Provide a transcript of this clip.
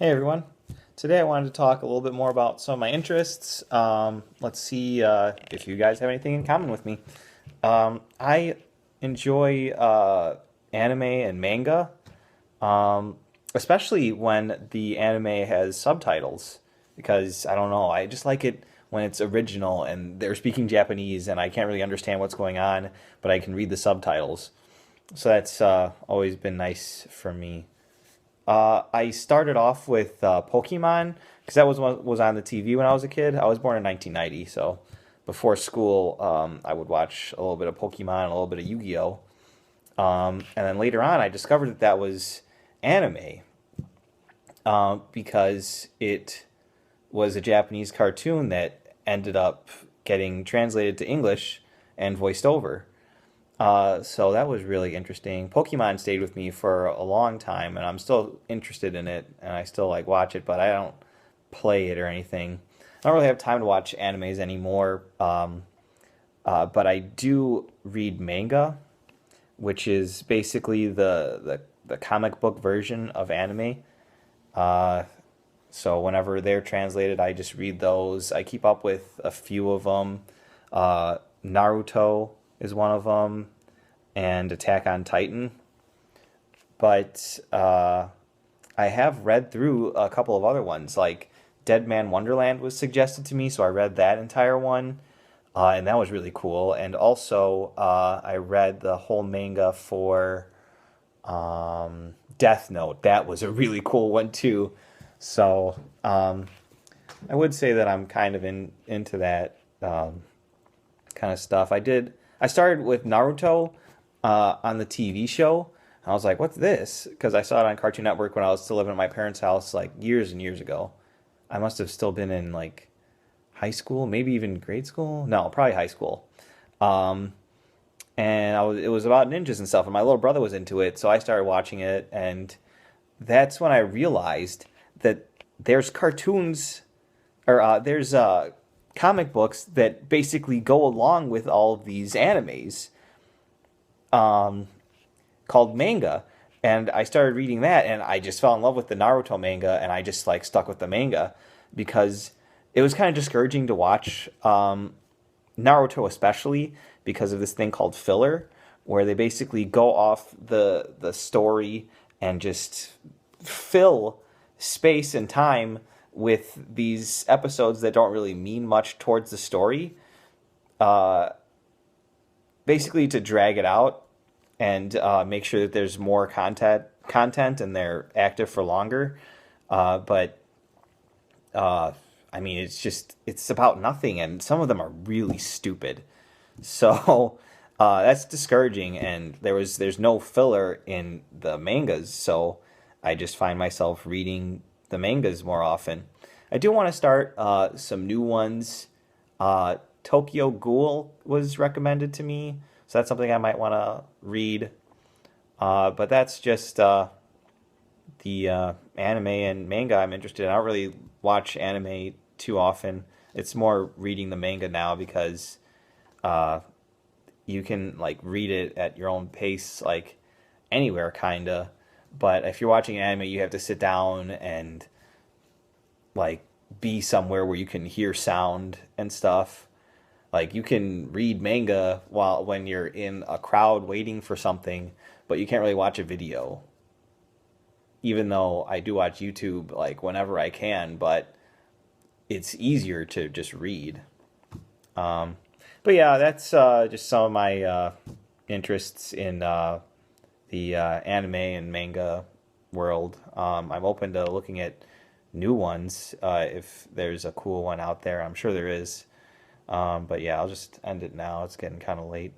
Hey everyone. Today I wanted to talk a little bit more about some of my interests. Let's see if you guys have anything in common with me. I enjoy anime and manga, um, especially when the anime has subtitles, because I don't know, I just like it when it's original and they're speaking Japanese and I can't really understand what's going on, but I can read the subtitles. So that's always been nice for me. I started off with Pokemon because that was what was on the TV when I was a kid. I was born in 1990, so before school, I would watch a little bit of Pokemon, a little bit of Yu-Gi-Oh, and then later on, I discovered that that was anime because it was a Japanese cartoon that ended up getting translated to English and voiced over. So that was really interesting. Pokemon stayed with me for a long time, and I'm still interested in it, and I still like watch it, but I don't play it or anything. I don't really have time to watch animes anymore, but I do read manga, which is basically the comic book version of anime. Uh, so whenever they're translated, I just read those. I keep up with a few of them. Naruto is one of them, and Attack on Titan. But I have read through a couple of other ones, like Dead Man Wonderland was suggested to me, so I read that entire one, and that was really cool. And also, I read the whole manga for Death Note. That was a really cool one too. So I would say that I'm kind of into that kind of stuff. I started with Naruto on the TV show. I was like, "What's this?" Because I saw it on Cartoon Network when I was still living at my parents' house, like years and years ago. I must have still been in like high school, maybe even grade school. No, probably high school. Um, and it was about ninjas and stuff, and my little brother was into it, so I started watching it, and that's when I realized that there's cartoons or there's comic books that basically go along with all of these animes, um, called manga. And I started reading that, and I just fell in love with the Naruto manga, and I just like stuck with the manga because it was kind of discouraging to watch Naruto, especially because of this thing called filler, where they basically go off the story and just fill space and time with these episodes that don't really mean much towards the story, uh, basically to drag it out and make sure that there's more content and they're active for longer. But uh, I mean, it's about nothing, and some of them are really stupid. So that's discouraging. And there's no filler in the mangas, so I just find myself reading the mangas more often. I do want to start some new ones. Tokyo Ghoul was recommended to me, so that's something I might want to read. But that's just the anime and manga I'm interested in. I don't really watch anime too often. It's more reading the manga now because uh, you can like read it at your own pace, like anywhere, kinda. But if you're watching anime, you have to sit down and like be somewhere where you can hear sound and stuff. Like you can read manga while when you're in a crowd waiting for something, but you can't really watch a video. Even though I do watch YouTube like whenever I can, but it's easier to just read. Um, but yeah, that's just some of my interests in the anime and manga world. I'm open to looking at new ones if there's a cool one out there. I'm sure there is. But yeah, I'll just end it now. It's getting kind of late.